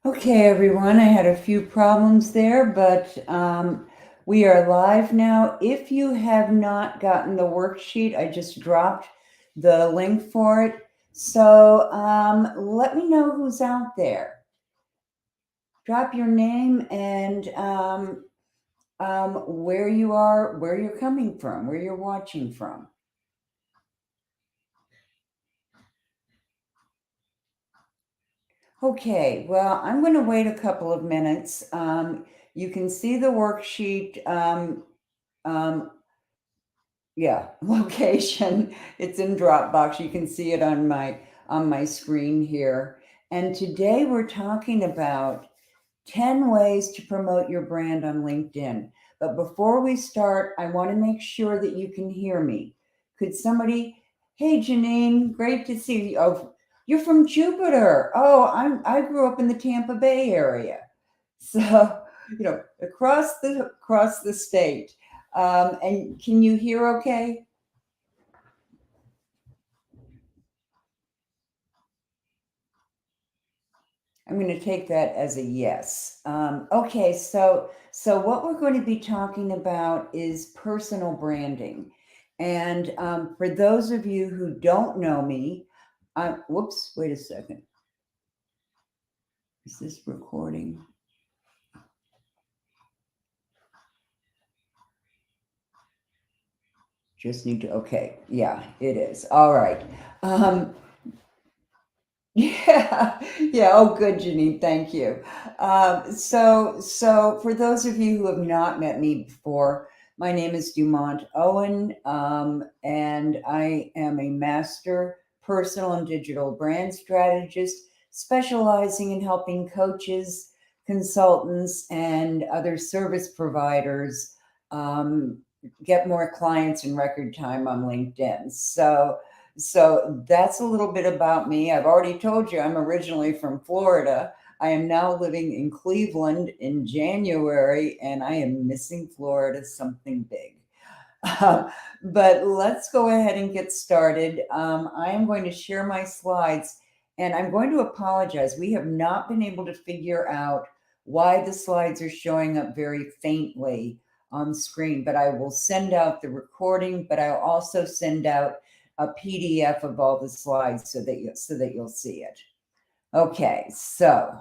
Okay, everyone, I had a few problems there, but we are live now. If you have not gotten the worksheet, I just dropped the link for it. So let me know who's out there. Drop your name and where you are, where you're coming from, where you're watching from. Okay, well, I'm going to wait a couple of minutes. You can see the worksheet. Um, Yeah, location. It's in Dropbox. You can see it on my screen here. And today we're talking about 10 ways to promote your brand on LinkedIn. But before we start, I want to make sure that you can hear me. Could somebody, hey Janine, great to see you. Oh, you're from Jupiter. Oh, I grew up in the Tampa Bay area. So, across the state. And can you hear okay? I'm going to take that as a yes. Okay, so what we're going to be talking about is personal branding, and for those of you who don't know me, whoops, wait a second. Is this recording? Just need to. Okay, yeah, it is. All right. Um, Yeah, yeah. Oh, good, Janine. Thank you. So for those of you who have not met me before, my name is Dumont Owen, and I am a master personal and digital brand strategist, specializing in helping coaches, consultants, and other service providers um, get more clients in record time on LinkedIn. So that's a little bit about me. I've already told you I'm originally from Florida. I am now living in Cleveland in January, and I am missing Florida something big. Uh, but let's go ahead and get started. I am going to share my slides, and I'm going to apologize. We have not been able to figure out why the slides are showing up very faintly on screen, but I will send out the recording, but I'll also send out a PDF of all the slides so that you'll see it. Okay, so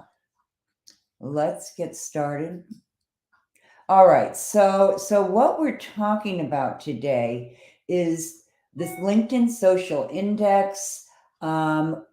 let's get started. All right. So what we're talking about today is this LinkedIn Social Index. Um,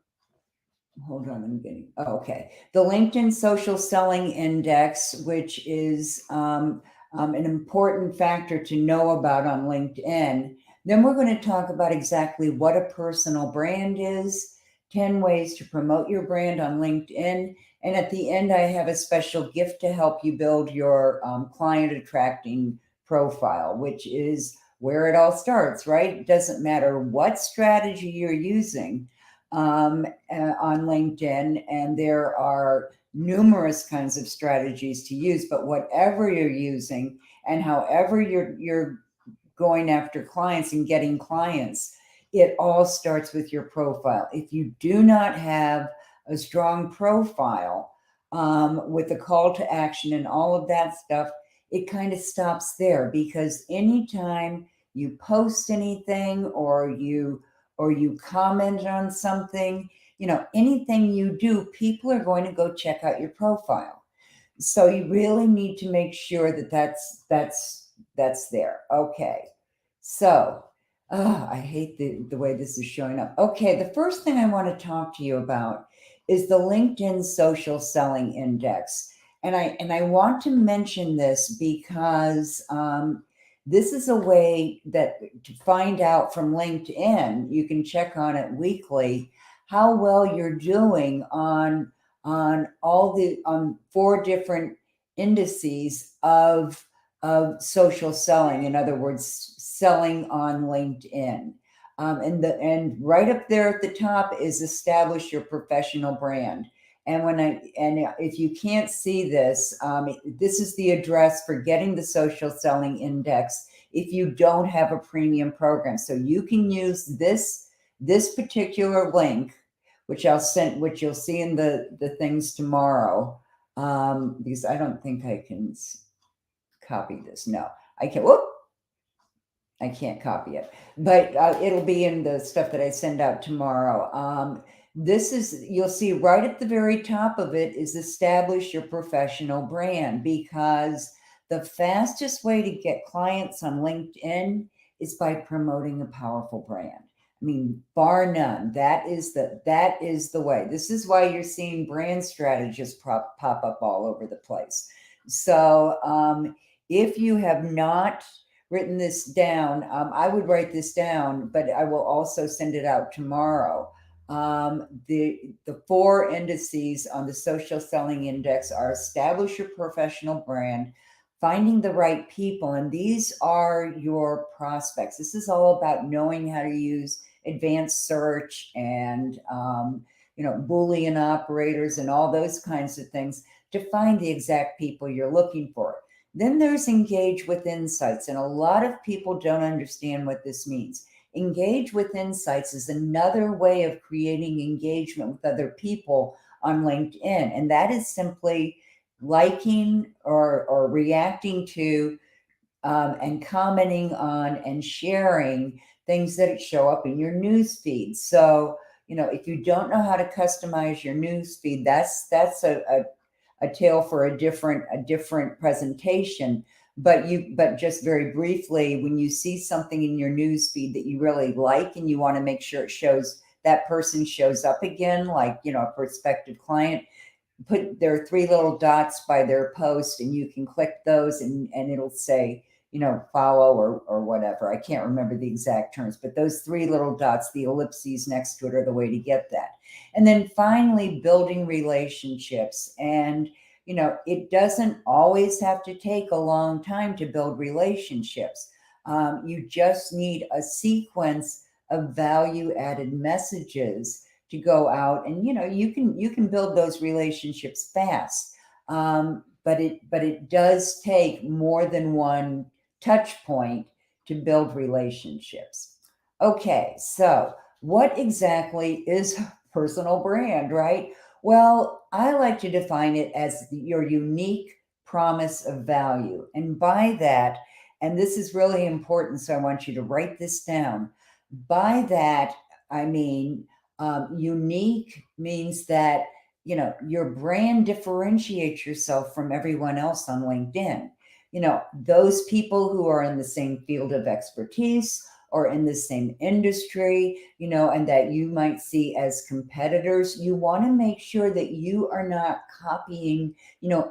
Hold on, I'm getting. Oh, okay. The LinkedIn Social Selling Index, which is an important factor to know about on LinkedIn. Then we're going to talk about exactly what a personal brand is, 10 ways to promote your brand on LinkedIn. And at the end, I have a special gift to help you build your client attracting profile, which is where it all starts, right? It doesn't matter what strategy you're using on LinkedIn, and there are numerous kinds of strategies to use. But whatever you're using, and however you're going after clients and getting clients, it all starts with your profile. If you do not have a strong profile with a call to action and all of that stuff, it kind of stops there, because anytime you post anything or you comment on something, anything you do, people are going to go check out your profile. So you really need to make sure that that's there. Okay. So, I hate the way this is showing up. Okay, the first thing I want to talk to you about is the LinkedIn Social Selling Index. And I want to mention this because this is a way that to find out from LinkedIn, you can check on it weekly, how well you're doing on 4 different indices of social selling. In other words, selling on LinkedIn. And right up there at the top is establish your professional brand. And if you can't see this, this is the address for getting the social selling index if you don't have a premium program. So you can use this particular link, which you'll see in the things tomorrow. Because I don't think I can copy this. No, I can. Whoop, I can't copy it, but it'll be in the stuff that I send out tomorrow. This is, you'll see right at the very top of it is establish your professional brand, because the fastest way to get clients on LinkedIn is by promoting a powerful brand. I mean, bar none. That is the way. This is why you're seeing brand strategists pop up all over the place. So if you have not written this down, I would write this down, but I will also send it out tomorrow. The 4 indices on the social selling index are: establish your professional brand, finding the right people, and these are your prospects. This is all about knowing how to use advanced search and Boolean operators and all those kinds of things to find the exact people you're looking for. Then there's engage with insights, and a lot of people don't understand what this means. Engage with insights is another way of creating engagement with other people on LinkedIn, and that is simply liking or reacting to and commenting on and sharing things that show up in your news feed. So, if you don't know how to customize your news feed, that's a tale for a different presentation. But just very briefly, when you see something in your news feed that you really like and you want to make sure that person shows up again, like a prospective client, there are 3 little dots by their post, and you can click those, and it'll say follow or whatever. I can't remember the exact terms, but those 3 little dots, the ellipses next to it, are the way to get that. And then finally, building relationships. And it doesn't always have to take a long time to build relationships. You just need a sequence of value added messages to go out, and you can build those relationships fast. But it does take more than one touch point to build relationships. Okay, so what exactly is personal brand, right? Well, I like to define it as your unique promise of value. And by that, and this is really important, so I want you to write this down. By that, I mean, unique means that your brand differentiates yourself from everyone else on LinkedIn. Those people who are in the same field of expertise or in the same industry, and that you might see as competitors, you want to make sure that you are not copying,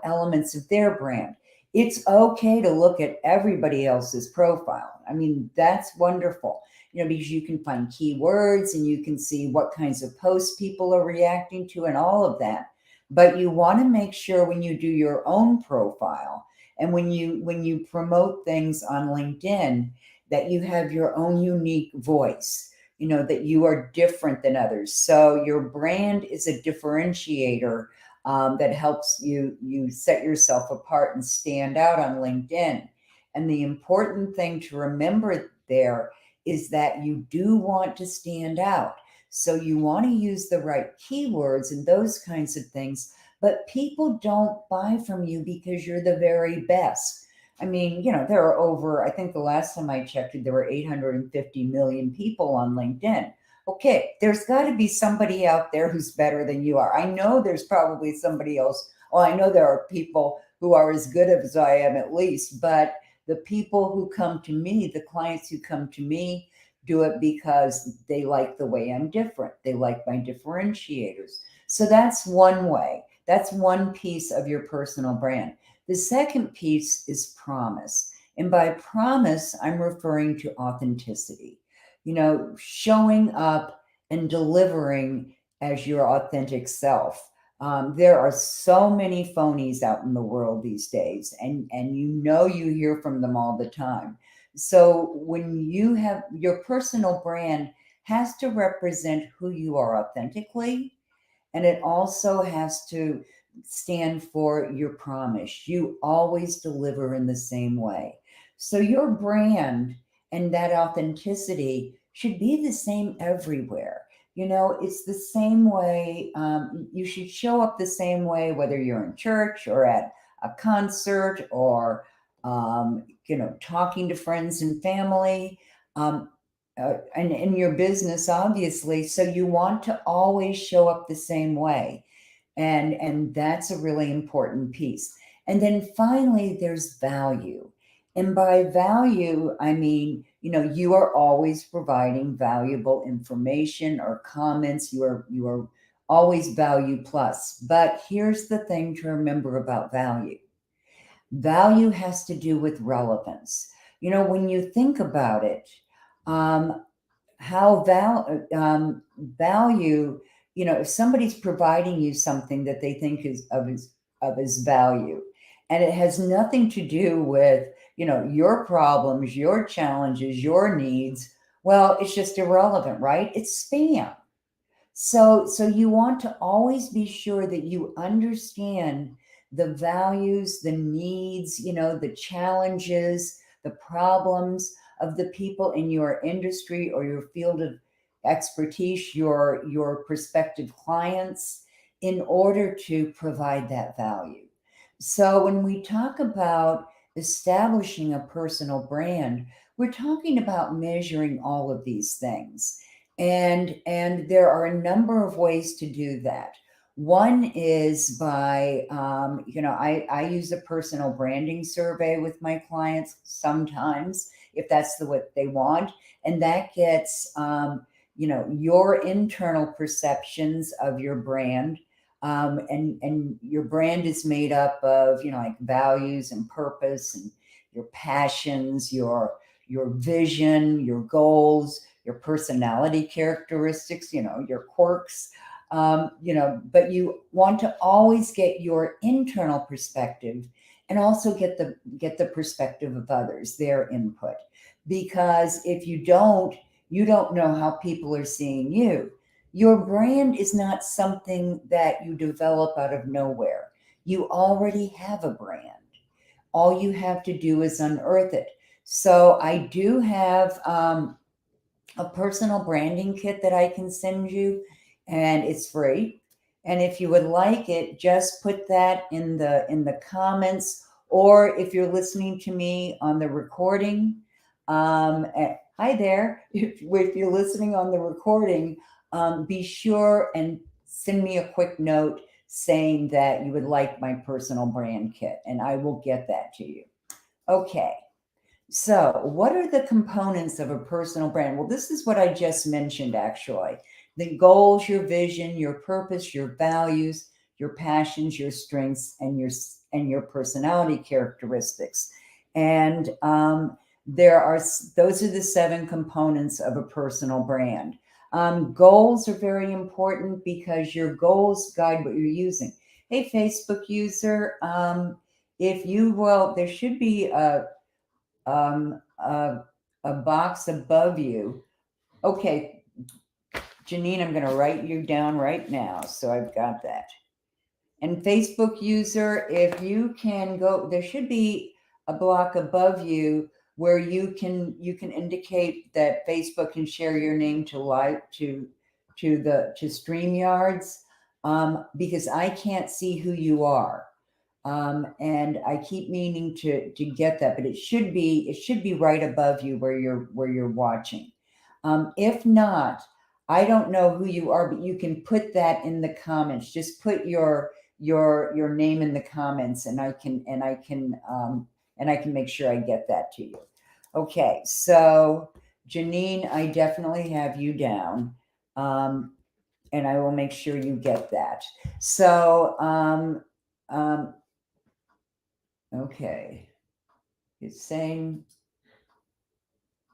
elements of their brand. It's okay to look at everybody else's profile. I mean, that's wonderful, because you can find keywords and you can see what kinds of posts people are reacting to and all of that. But you want to make sure when you do your own profile and when you promote things on LinkedIn, that you have your own unique voice, that you are different than others. So your brand is a differentiator that helps you set yourself apart and stand out on LinkedIn. And the important thing to remember there is that you do want to stand out. So you want to use the right keywords and those kinds of things, but people don't buy from you because you're the very best. I mean, there are over, I think the last time I checked it, there were 850 million people on LinkedIn. Okay, there's got to be somebody out there who's better than you are. I know there's probably somebody else. Well, I know there are people who are as good as I am at least, but the people who come to me, the clients who come to me, do it because they like the way I'm different. They like my differentiators. So that's one way. That's one piece of your personal brand. The second piece is promise. And by promise, I'm referring to authenticity. Showing up and delivering as your authentic self. There are so many phonies out in the world these days, and you hear from them all the time. So when you have your personal brand, has to represent who you are authentically, and it also has to stand for your promise. You always deliver in the same way. So your brand and that authenticity should be the same everywhere. It's the same way. You should show up the same way, whether you're in church or at a concert or, talking to friends and family, um, and in your business, obviously. So you want to always show up the same way. And that's a really important piece. And then finally, there's value. And by value, I mean, you are always providing valuable information or comments. You are always value plus. But here's the thing to remember about value. Value has to do with relevance. When you think about it, um, how value, if somebody's providing you something that they think is of his value, and it has nothing to do with your problems, your challenges, your needs, well, it's just irrelevant, right? It's spam. So you want to always be sure that you understand the values, the needs, the challenges, the problems of the people in your industry or your field of expertise, your prospective clients, in order to provide that value. So when we talk about establishing a personal brand, we're talking about measuring all of these things. And there are a number of ways to do that. One is by, I use a personal branding survey with my clients sometimes, if that's what they want. And that gets, your internal perceptions of your brand. And your brand is made up of, like values and purpose and your passions, your vision, your goals, your personality characteristics, your quirks. But you want to always get your internal perspective and also get the perspective of others, their input. Because if you don't know how people are seeing you. Your brand is not something that you develop out of nowhere. You already have a brand. All you have to do is unearth it. So I do have a personal branding kit that I can send you, and it's free. And if you would like it, just put that in the comments, or if you're listening to me on the recording, hi there. If you're listening on the recording, be sure and send me a quick note saying that you would like my personal brand kit, and I will get that to you. Okay. So, what are the components of a personal brand? Well, this is what I just mentioned actually. The goals, your vision, your purpose, your values, your passions, your strengths, and your personality characteristics. And those are the 7 components of a personal brand. Goals are very important because your goals guide what you're using. Hey, Facebook user, if you will, there should be um, a, a box above you. Okay, Janine, I'm going to write you down right now. So I've got that. And Facebook user, if you can go, there should be a block above you where you can indicate that Facebook can share your name to StreamYards, because I can't see who you are. And I keep meaning to get that, but it should be right above you where you're watching. If not, I don't know who you are, but you can put that in the comments. Just put your name in the comments, and I can make sure I get that to you. Okay, so Janine, I definitely have you down, and I will make sure you get that. So okay, it's saying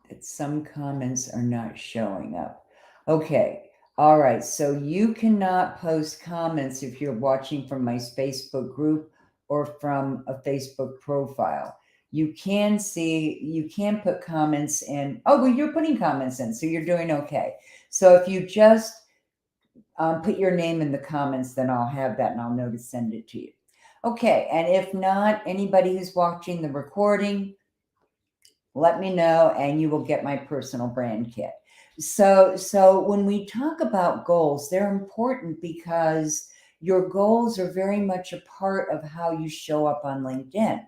that some comments are not showing up. Okay, all right, so you cannot post comments if you're watching from my Facebook group or from a Facebook profile. You can put comments in. Oh, well, you're putting comments in, so you're doing okay. So if you just put your name in the comments, then I'll have that and I'll know to send it to you. Okay, and if not, anybody who's watching the recording, let me know and you will get my personal brand kit. So when we talk about goals, they're important because your goals are very much a part of how you show up on LinkedIn.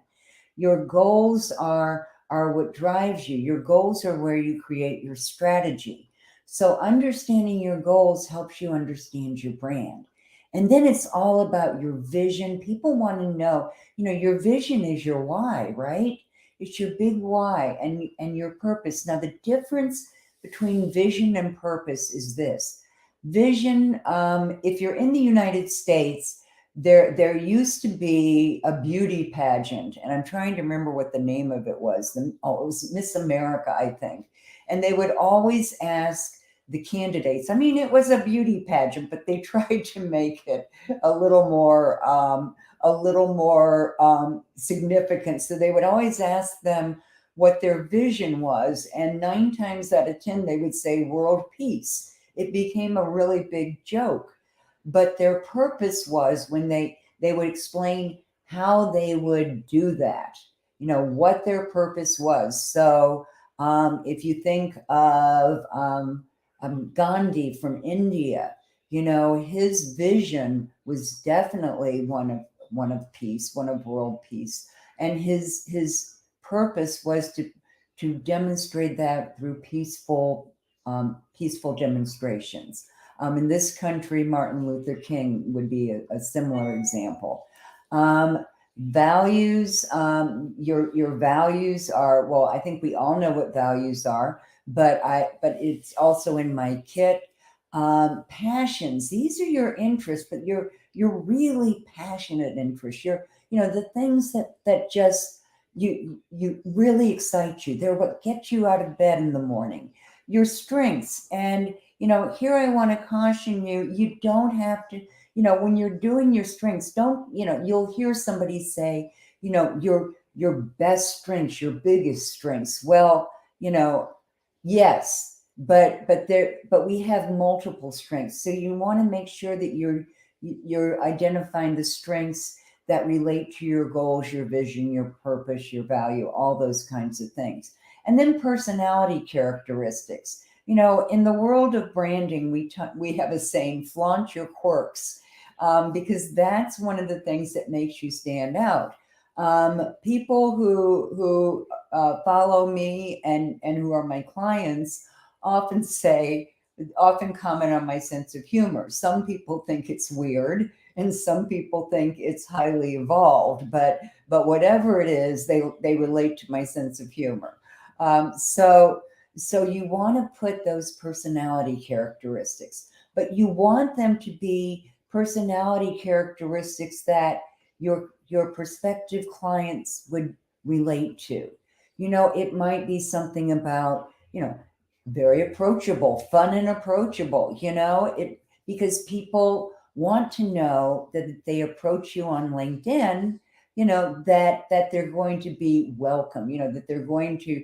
Your goals are what drives you. Your goals are where you create your strategy. So understanding your goals helps you understand your brand. And then it's all about your vision. People want to know, your vision is your why, right? It's your big why and your purpose. Now the difference between vision and purpose is this. Vision, if you're in the United States, there used to be a beauty pageant, and I'm trying to remember what the name of it was. It was Miss America, I think. And they would always ask the candidates. I mean, it was a beauty pageant, but they tried to make it a little more significant. So they would always ask them what their vision was, and 9 times out of 10 they would say world peace. It became a really big joke, but their purpose was when they would explain how they would do that, what their purpose was. So if you think of Gandhi from India, his vision was definitely one of peace, one of world peace, and his purpose was to demonstrate that through peaceful demonstrations. In this country, Martin Luther King would be a similar example. Values, your values are, well, I think we all know what values are, but it's also in my kit. Passions, these are your interests, but you're really passionate interests. The things that just you really excite you. They're what get you out of bed in the morning. Your strengths, and here I want to caution you, you don't have to, when you're doing your strengths, don't, you'll hear somebody say, your best strengths, your biggest strengths. Well, yes, but we have multiple strengths. So you want to make sure that you're identifying the strengths that relate to your goals, your vision, your purpose, your value, all those kinds of things. And then personality characteristics. In the world of branding, we have a saying, flaunt your quirks, because that's one of the things that makes you stand out. People who follow me and who are my clients often often comment on my sense of humor. Some people think it's weird, and some people think it's highly evolved. But whatever it is, they relate to my sense of humor. So you want to put those personality characteristics, but you want them to be personality characteristics that your prospective clients would relate to. It might be something about, very approachable, fun and approachable, because people want to know that if they approach you on LinkedIn, that they're going to be welcome, that they're going to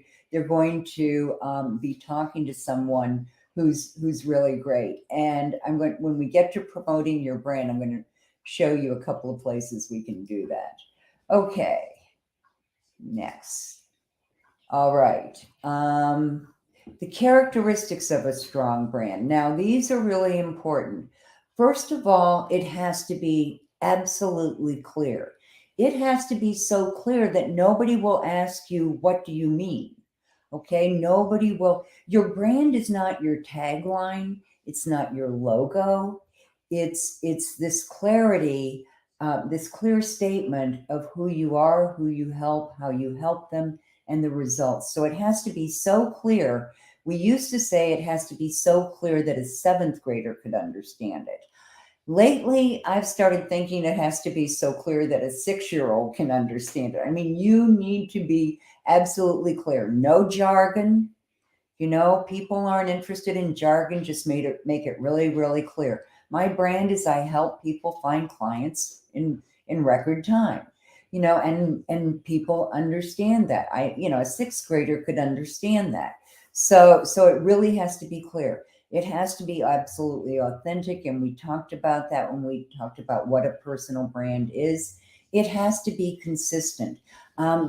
be talking to someone who's really great. And when we get to promoting your brand, I'm going to show you a couple of places we can do that. Okay, next. All right. The characteristics of a strong brand. Now, these are really important. First of all, it has to be absolutely clear. It has to be so clear that nobody will ask you, what do you mean? Okay, nobody will. Your brand is not your tagline, it's not your logo. It's this clarity, this clear statement of who you are, who you help, how you help them, and the results. So it has to be so clear. We used to say it has to be so clear that a seventh grader could understand it. Lately, I've started thinking it has to be so clear that a 6-year-old can understand it. I mean, you need to be absolutely clear. No jargon. People aren't interested in jargon. Just make it really, really clear. My brand is I help people find clients in record time. And people understand that. A 6th grader could understand that. So it really has to be clear. It has to be absolutely authentic. And we talked about that when we talked about what a personal brand is. It has to be consistent.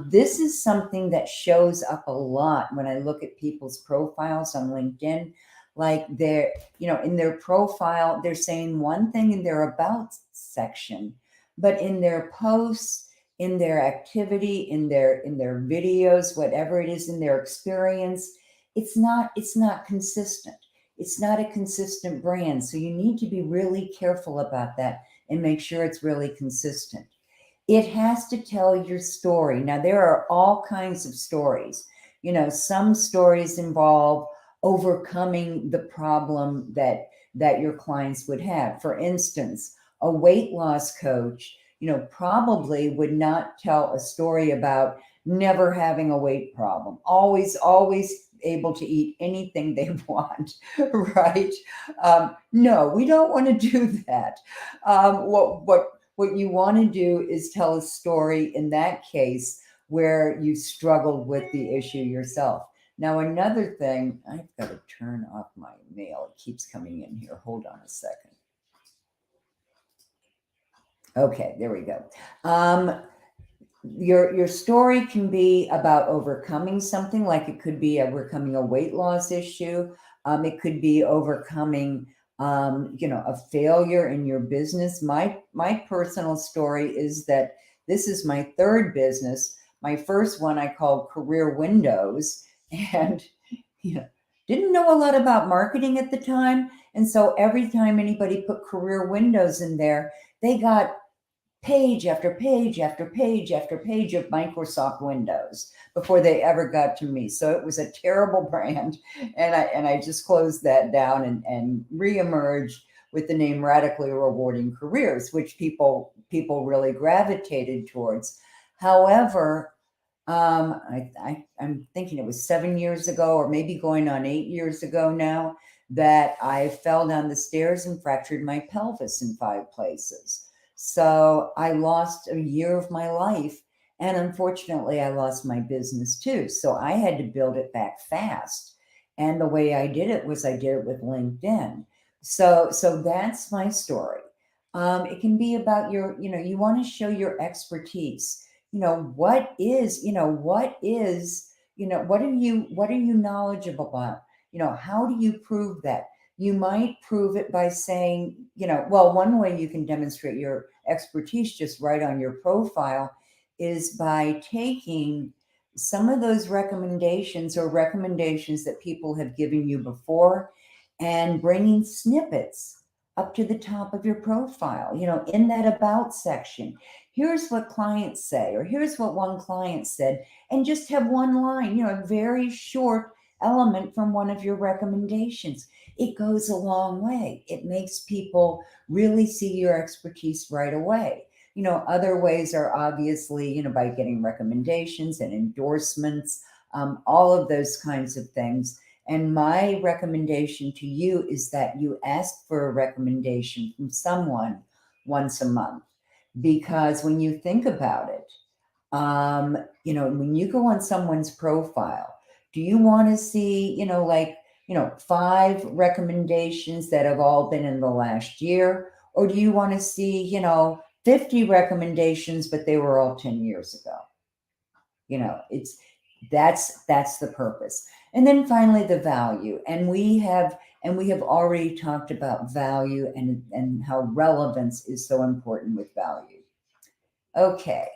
This is something that shows up a lot when I look at people's profiles on LinkedIn. like they're, in their profile, they're saying one thing in their about section, but in their posts, in their activity, in their videos, whatever it is, in their experience, it's not consistent. It's not a consistent brand. So you need to be really careful about that and make sure it's really consistent. It has to tell your story. Now, there are all kinds of stories. Some stories involve overcoming the problem that your clients would have. For instance, a weight loss coach, probably would not tell a story about never having a weight problem, always able to eat anything they want, right? No, we don't want to do that. What you want to do is tell a story in that case where you struggled with the issue yourself. Now, another thing, I've got to turn off my mail. It keeps coming in here. Hold on a second. Okay, there we go. Your story can be about overcoming something, like it could be overcoming a weight loss issue. It could be overcoming a failure in your business. My personal story is that this is my third business. My first one I called Career Windows, and didn't know a lot about marketing at the time. And so every time anybody put Career Windows in there, they got page after page after page after page of Microsoft Windows before they ever got to me. So it was a terrible brand. And I just closed that down and reemerged with the name Radically Rewarding Careers, which people really gravitated towards. However, I'm thinking it was 7 years ago, or maybe going on 8 years ago now, that I fell down the stairs and fractured my pelvis in 5 places. So I lost a year of my life, and unfortunately I lost my business too. So I had to build it back fast. And the way I did it was I did it with LinkedIn. So that's my story. It can be about you want to show your expertise. What are you knowledgeable about? How do you prove that? You might prove it by saying, well, one way you can demonstrate your expertise just right on your profile is by taking some of those recommendations or recommendations that people have given you before and bringing snippets up to the top of your profile, in that about section. Here's what clients say, or here's what one client said, and just have one line, a very short element from one of your recommendations. It goes a long way. It makes people really see your expertise right away. Other ways are obviously, by getting recommendations and endorsements, all of those kinds of things. And my recommendation to you is that you ask for a recommendation from someone once a month. Because when you think about it, when you go on someone's profile, do you want to see, 5 recommendations that have all been in the last year? Or do you want to see, 50 recommendations, but they were all 10 years ago? That's the purpose. And then finally, the value. And we have already talked about value and how relevance is so important with value. Okay.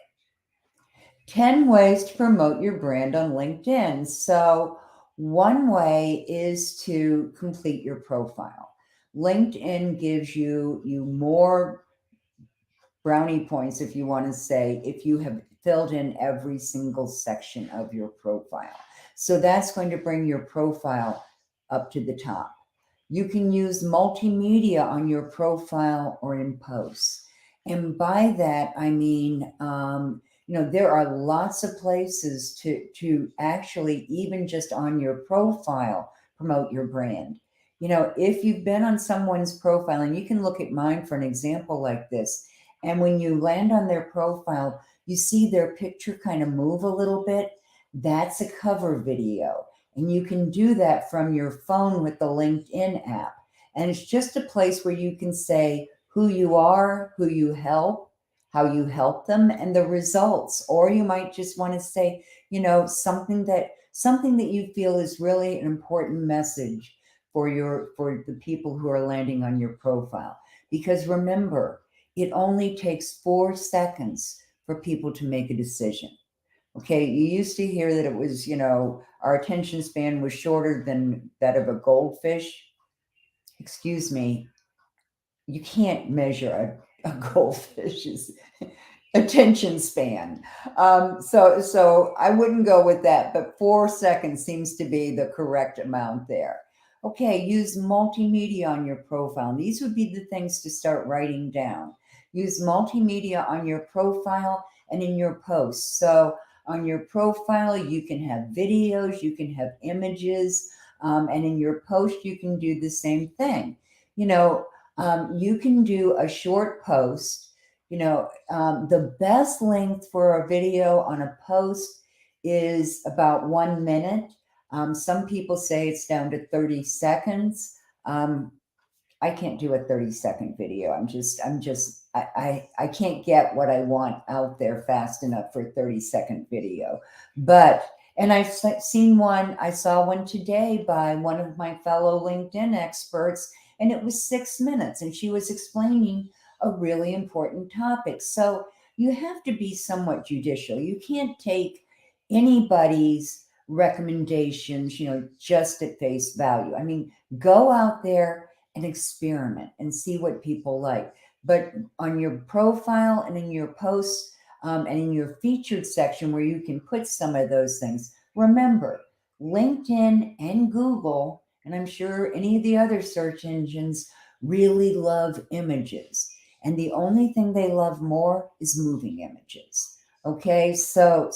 10 ways to promote your brand on LinkedIn. So one way is to complete your profile. LinkedIn gives you more brownie points, if you want to say, if you have filled in every single section of your profile. So that's going to bring your profile up to the top. You can use multimedia on your profile or in posts. And by that, I mean, there are lots of places to actually, even just on your profile, promote your brand. If you've been on someone's profile, and you can look at mine for an example like this, and when you land on their profile, you see their picture kind of move a little bit. That's a cover video. And you can do that from your phone with the LinkedIn app. And it's just a place where you can say who you are, who you help, how you help them, and the results. Or you might just want to say, something that you feel is really an important message for the people who are landing on your profile. Because remember, it only takes 4 seconds for people to make a decision. Okay, you used to hear that it was, our attention span was shorter than that of a goldfish. Excuse me, you can't measure a goldfish's attention span. So I wouldn't go with that, but 4 seconds seems to be the correct amount there. Okay, use multimedia on your profile. These would be the things to start writing down. Use multimedia on your profile and in your posts. So on your profile, you can have videos, you can have images, and in your post, you can do the same thing. You can do a short post. The best length for a video on a post is about 1 minute. Some people say it's down to 30 seconds. I can't do a 30-second video. I can't get what I want out there fast enough for a 30-second video. And I saw one today by one of my fellow LinkedIn experts, and it was 6 minutes, and she was explaining a really important topic. So you have to be somewhat judicial. You can't take anybody's recommendations, just at face value. I mean, go out there and experiment and see what people like. But on your profile and in your posts and in your featured section where you can put some of those things, remember, LinkedIn and Google, and I'm sure any of the other search engines, really love images. And the only thing they love more is moving images. Okay, so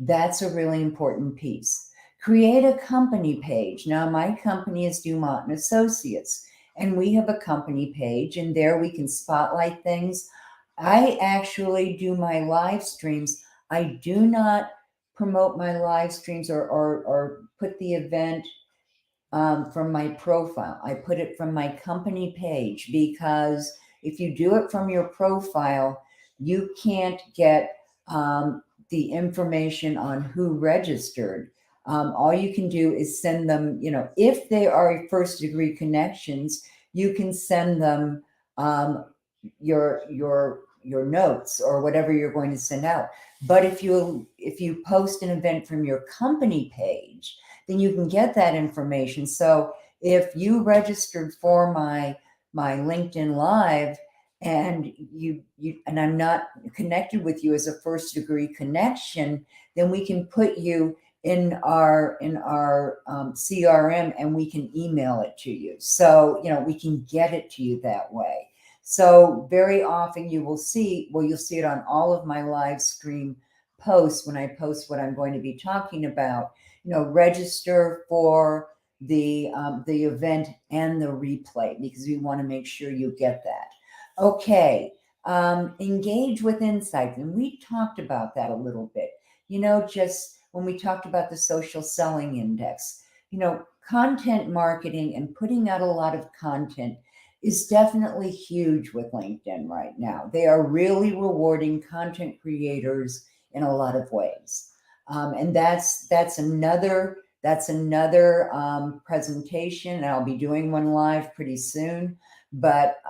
that's a really important piece. Create a company page. Now, my company is Dumont and Associates, and we have a company page, and there we can spotlight things. I actually do my live streams. I do not promote my live streams or put the event from my profile. I put it from my company page, because if you do it from your profile, you can't get the information on who registered. All you can do is send them, if they are first degree connections, you can send them your notes or whatever you're going to send out. But if you post an event from your company page, then you can get that information. So if you registered for my LinkedIn Live and and I'm not connected with you as a first degree connection, then we can put you in our CRM and we can email it to you. So, we can get it to you that way. So very often you'll see it on all of my live stream posts when I post what I'm going to be talking about. Register for the event and the replay, because we want to make sure you get that. Okay, engage with insights, and we talked about that a little bit. Just when we talked about the social selling index, content marketing and putting out a lot of content is definitely huge with LinkedIn right now. They are really rewarding content creators in a lot of ways. And that's another presentation, and I'll be doing one live pretty soon. But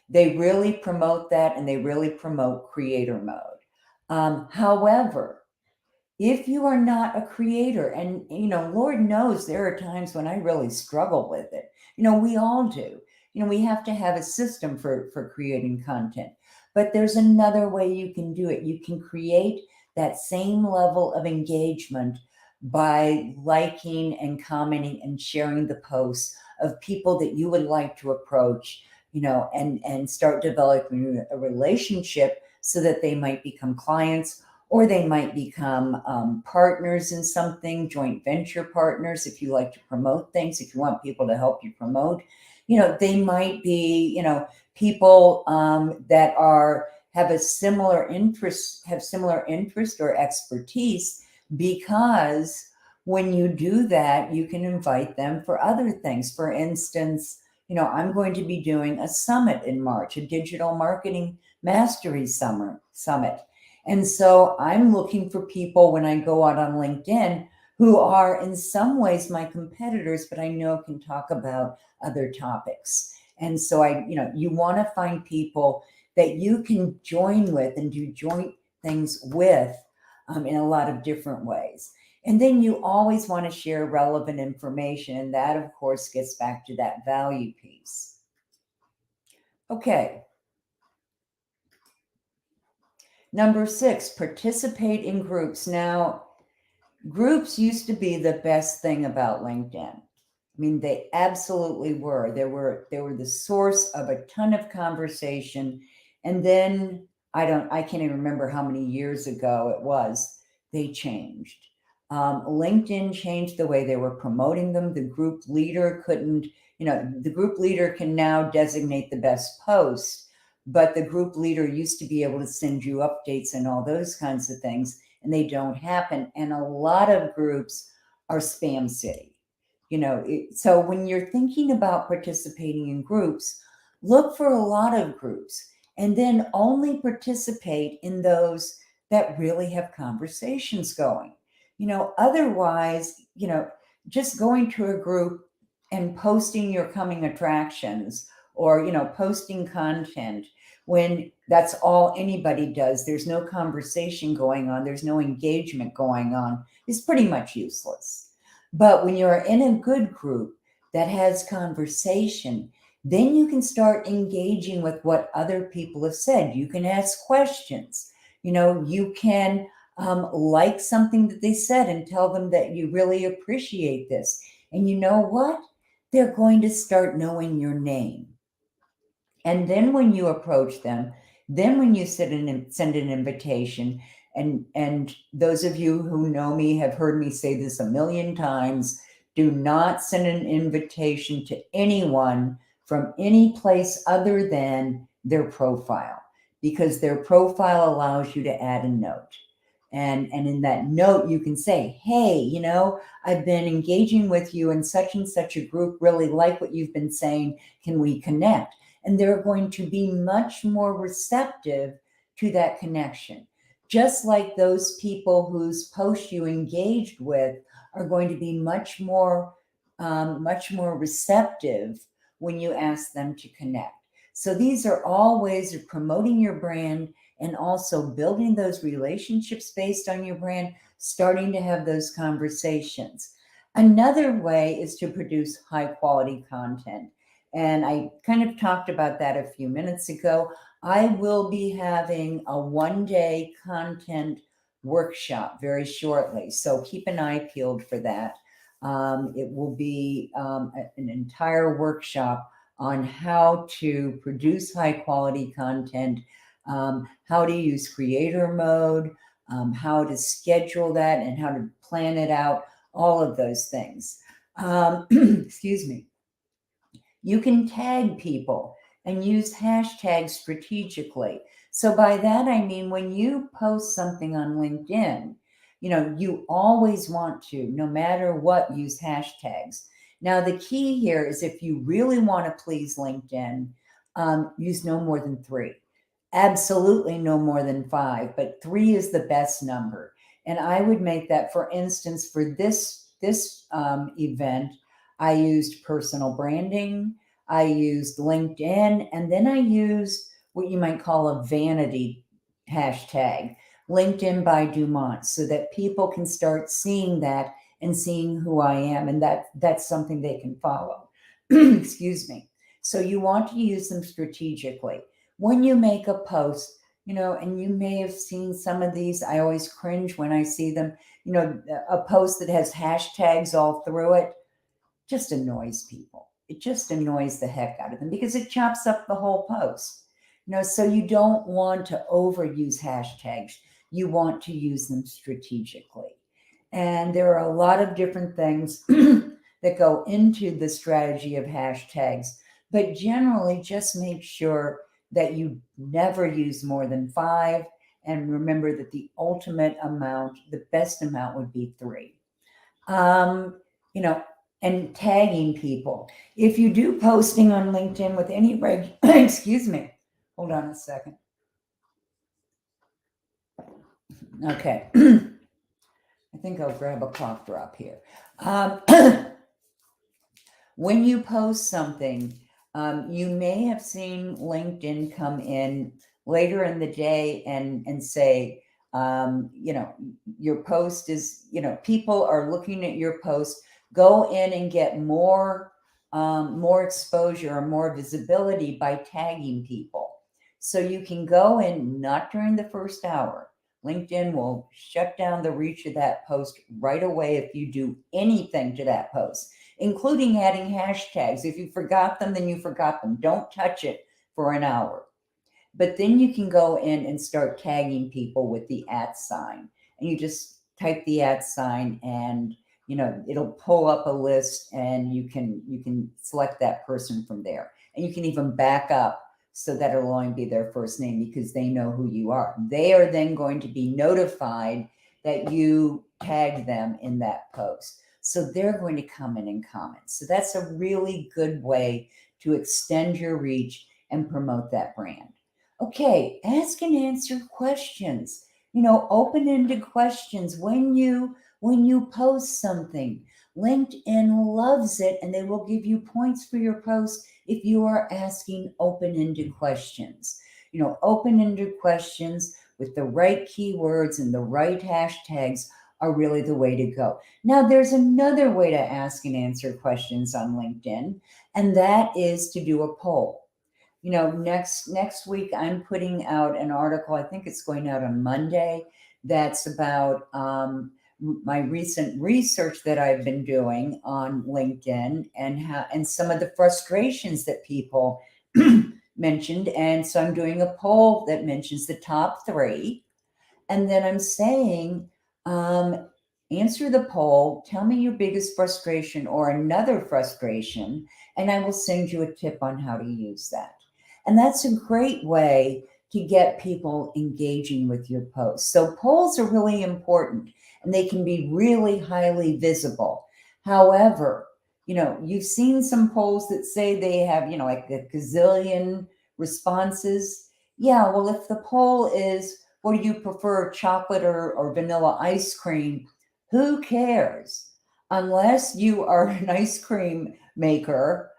they really promote that, and they really promote creator mode. However, if you are not a creator, and Lord knows there are times when I really struggle with it. We all do. We have to have a system for creating content. But there's another way you can do it. You can create that same level of engagement by liking and commenting and sharing the posts of people that you would like to approach, and start developing a relationship so that they might become clients, or they might become partners in something, joint venture partners, if you like to promote things, if you want people to help you promote. They might be, people that have similar interest or expertise, because when you do that, you can invite them for other things. For instance, I'm going to be doing a summit in March, a digital marketing mastery summit. And so I'm looking for people when I go out on LinkedIn who are in some ways my competitors, but I know can talk about other topics. And so you want to find people that you can join with and do joint things with in a lot of different ways. And then you always want to share relevant information. And that, of course, gets back to that value piece. Okay. Number 6, participate in groups. Now, groups used to be the best thing about LinkedIn. I mean, they absolutely were. They were the source of a ton of conversation. And then I can't even remember how many years ago it was, they changed. LinkedIn changed the way they were promoting them. The group leader couldn't, the group leader can now designate the best post, but the group leader used to be able to send you updates and all those kinds of things, and they don't happen. And a lot of groups are spam city. So when you're thinking about participating in groups, look for a lot of groups and then only participate in those that really have conversations going. Otherwise, just going to a group and posting your coming attractions or, posting content when that's all anybody does, there's no conversation going on, there's no engagement going on, is pretty much useless. But when you're in a good group that has conversation, then you can start engaging with what other people have said. You can ask questions. You can like something that they said and tell them that you really appreciate this. And you know what? They're going to start knowing your name. And then when you approach them, then when you send an invitation, and those of you who know me have heard me say this a million times, do not send an invitation to anyone from any place other than their profile, because their profile allows you to add a note. And in that note, you can say, hey, I've been engaging with you in such and such a group, really like what you've been saying. Can we connect? And they're going to be much more receptive to that connection. Just like those people whose post you engaged with are going to be much more receptive when you ask them to connect. So these are all ways of promoting your brand and also building those relationships based on your brand, starting to have those conversations. Another way is to produce high quality content. And I kind of talked about that a few minutes ago. I will be having a one-day content workshop very shortly. So keep an eye peeled for that. It will be an entire workshop on how to produce high quality content, how to use creator mode, how to schedule that and how to plan it out, all of those things. Excuse me. You can tag people and use hashtags strategically. So by that, I mean, when you post something on LinkedIn, you always want to, no matter what, use hashtags. Now, the key here is if you really want to please LinkedIn, use no more than 3. Absolutely no more than 5, but 3 is the best number. And I would make that, for instance, for this event, I used personal branding, I used LinkedIn, and then I used what you might call a vanity hashtag, LinkedIn by Dumont, so that people can start seeing that and seeing who I am, and that's something they can follow. Excuse me. So you want to use them strategically. When you make a post, and you may have seen some of these, I always cringe when I see them, a post that has hashtags all through it, just annoys people. It just annoys the heck out of them because it chops up the whole post. So you don't want to overuse hashtags. You want to use them strategically. And there are a lot of different things that go into the strategy of hashtags, but generally just make sure that you never use more than 5. And remember that the ultimate amount, the best amount would be 3. And tagging people. If you do posting on LinkedIn with any excuse me, hold on a second. Okay. I think I'll grab a cough drop here. Um, when you post something, you may have seen LinkedIn come in later in the day and say, your post is, people are looking at your post. Go in and get more exposure or more visibility by tagging people. So you can go in, not during the first hour. LinkedIn will shut down the reach of that post right away if you do anything to that post, including adding hashtags. If you forgot them, then you forgot them. Don't touch it for an hour. But then you can go in and start tagging people with the @ sign. And you just type the @ sign, and it'll pull up a list, and you can select that person from there. And you can even back up so that it'll only be their first name, because they know who you are. They are then going to be notified that you tagged them in that post. So they're going to come in and comment. So that's a really good way to extend your reach and promote that brand. Okay, ask and answer questions. Open-ended questions when you post something. LinkedIn loves it, and they will give you points for your post if you are asking open-ended questions. Open-ended questions with the right keywords and the right hashtags are really the way to go. Now, there's another way to ask and answer questions on LinkedIn, and that is to do a poll. Next week I'm putting out an article. I think it's going out on Monday. That's about my recent research that I've been doing on LinkedIn, and some of the frustrations that people mentioned. And so I'm doing a poll that mentions the top 3, and then I'm saying, answer the poll, tell me your biggest frustration or another frustration, and I will send you a tip on how to use that. And that's a great way to get people engaging with your posts. So polls are really important, and they can be really highly visible. However, you've seen some polls that say they have, like a gazillion responses. Yeah, well, if the poll is, what do you prefer, chocolate or vanilla ice cream? Who cares? Unless you are an ice cream maker,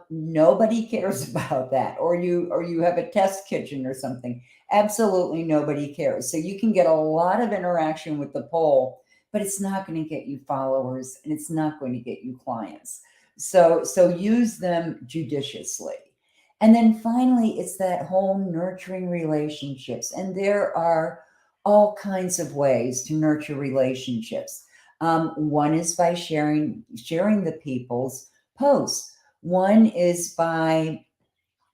nobody cares about that. Or you have a test kitchen or something. Absolutely nobody cares. So you can get a lot of interaction with the poll, but it's not going to get you followers, and it's not going to get you clients. So use them judiciously. And then finally, it's that whole nurturing relationships. And there are all kinds of ways to nurture relationships. One is by sharing the people's posts. One is by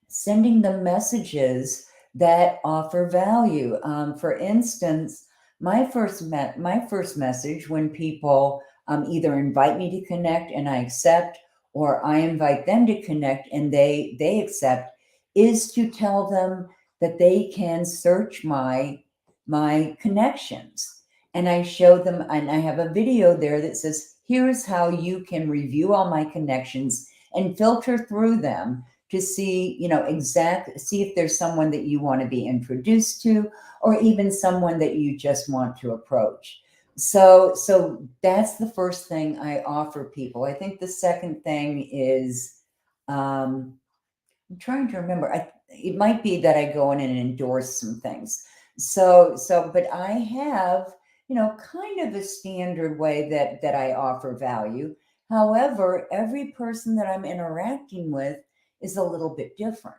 sending them messages that offer value. For instance, my first message, when people either invite me to connect and I accept, or I invite them to connect and they accept, is to tell them that they can search my connections. And I show them, and I have a video there that says, here's how you can review all my connections and filter through them to see, see if there's someone that you want to be introduced to, or even someone that you just want to approach. So that's the first thing I offer people. I think the second thing is, I'm trying to remember. It might be that I go in and endorse some things. But I have, kind of a standard way that I offer value. However, every person that I'm interacting with is a little bit different.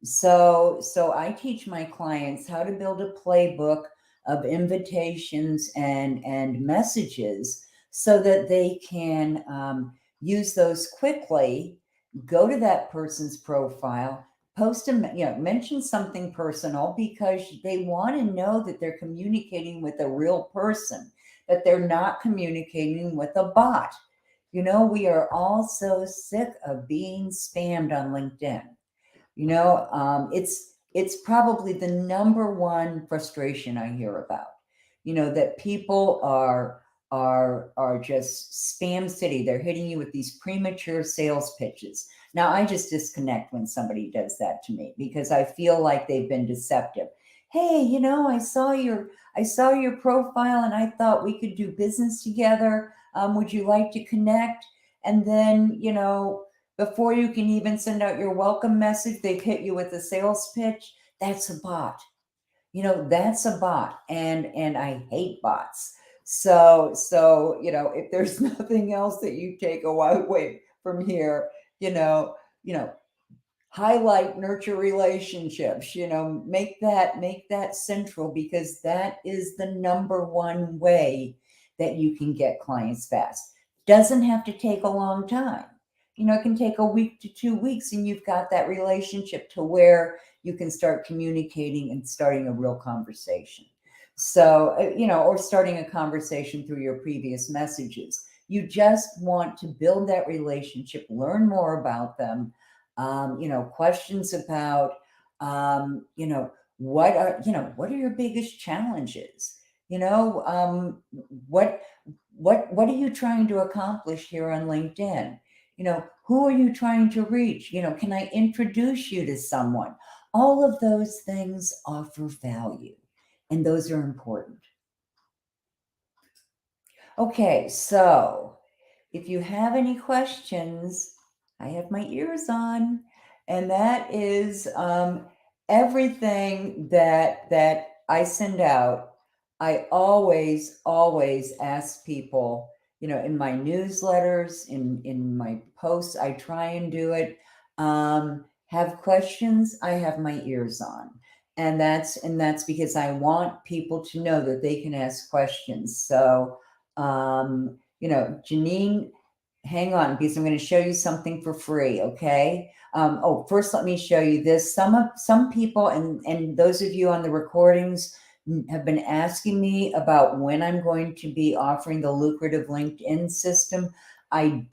So I teach my clients how to build a playbook of invitations and messages so that they can use those quickly, go to that person's profile, post them, mention something personal, because they want to know that they're communicating with a real person, that they're not communicating with a bot. We are all so sick of being spammed on LinkedIn. It's probably the number one frustration I hear about. That people are just spam city. They're hitting you with these premature sales pitches. Now, I just disconnect when somebody does that to me, because I feel like they've been deceptive. hey, I saw your profile and I thought we could do business together. Would you like to connect? And then, before you can even send out your welcome message, they've hit you with a sales pitch. That's a bot. That's a bot, and I hate bots. So if there's nothing else that you take away from here, you know, you know, highlight nurture relationships, make that central, because that is the number one way that you can get clients fast. Doesn't have to take a long time. It can take a week to 2 weeks, and you've got that relationship to where you can start communicating and starting a real conversation. So or starting a conversation through your previous messages. You just want to build that relationship, learn more about them. Questions about, what are your biggest challenges? You know, what what are you trying to accomplish here on LinkedIn? Who are you trying to reach? Can I introduce you to someone? All of those things offer value, and those are important. Okay, so if you have any questions, I have my ears on, and that is everything that I send out. I always ask people, in my newsletters, in my posts, I try and do it. Have questions, I have my ears on. And that's because I want people to know that they can ask questions. So Janine, hang on, because I'm going to show you something for free. Okay. First, let me show you this. Some people, and those of you on the recordings, have been asking me about when I'm going to be offering the lucrative LinkedIn system. I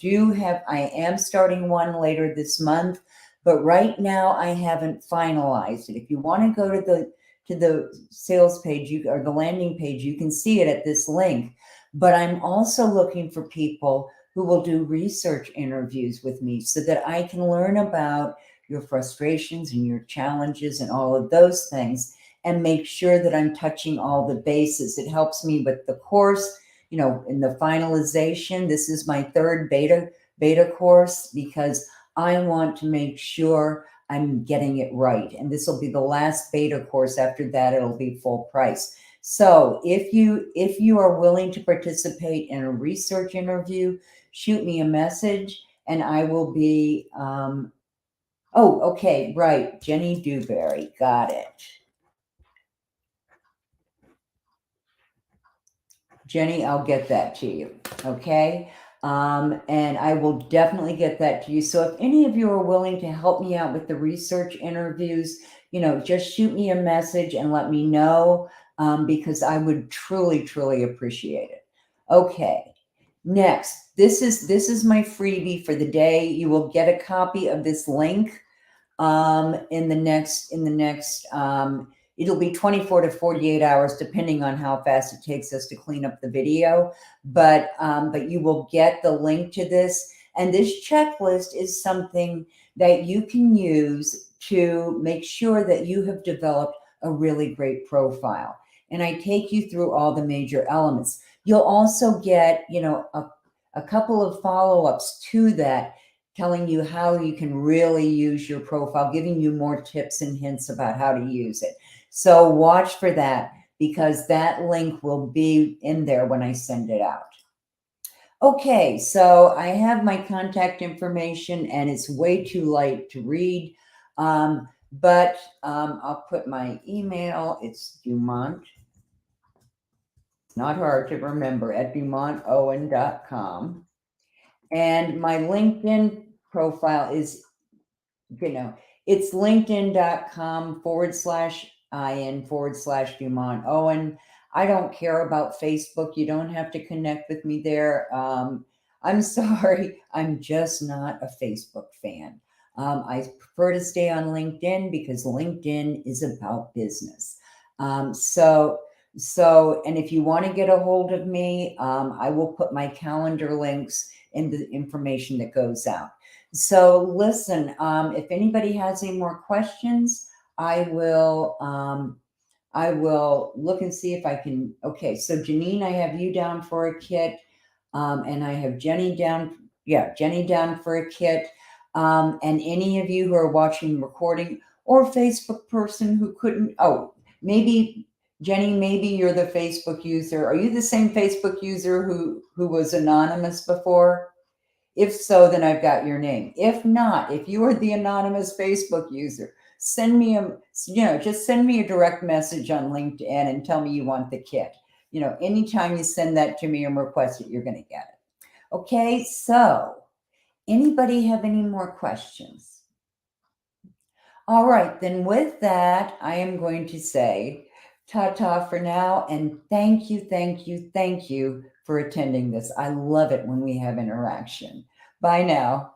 am starting one later this month, but right now I haven't finalized it. If you want to go to the sales page, or the landing page, you can see it at this link. But I'm also looking for people who will do research interviews with me so that I can learn about your frustrations and your challenges and all of those things, and make sure that I'm touching all the bases. It helps me with the course, in the finalization. This is my third beta course, because I want to make sure I'm getting it right. And this will be the last beta course. After that, it'll be full price. So if you are willing to participate in a research interview, shoot me a message, and I will be. Okay, right, Jenny Dewberry, got it. Jenny, I'll get that to you. Okay. And I will definitely get that to you. So if any of you are willing to help me out with the research interviews, just shoot me a message and let me know, because I would truly, truly appreciate it. Okay. Next, this is my freebie for the day. You will get a copy of this link in the next it'll be 24 to 48 hours, depending on how fast it takes us to clean up the video. But you will get the link to this. And this checklist is something that you can use to make sure that you have developed a really great profile. And I take you through all the major elements. You'll also get, a couple of follow-ups to that, telling you how you can really use your profile, giving you more tips and hints about how to use it. So watch for that, because that link will be in there when I send it out. Okay, so I have my contact information, and it's way too light to read, but I'll put my email. It's Dumont, not hard to remember, at DumontOwen.com. And my LinkedIn profile is, it's linkedin.com/in/Dumont Owen. I don't care about Facebook. You don't have to connect with me there. I'm sorry. I'm just not a Facebook fan. I prefer to stay on LinkedIn, because LinkedIn is about business. And if you want to get a hold of me, I will put my calendar links in the information that goes out. So listen, if anybody has any more questions, I will I will look and see if I can. Okay, so Janine, I have you down for a kit, and I have Jenny down. Yeah, Jenny down for a kit. And any of you who are watching the recording or Facebook person who couldn't. Oh, maybe Jenny, maybe you're the Facebook user. Are you the same Facebook user who was anonymous before? If so, then I've got your name. If not, if you are the anonymous Facebook user, send me just send me a direct message on LinkedIn and tell me you want the kit. Anytime you send that to me and request it, you're going to get it. Okay, so anybody have any more questions? All right, then with that, I am going to say ta-ta for now, and thank you, thank you, thank you for attending this. I love it when we have interaction. Bye now.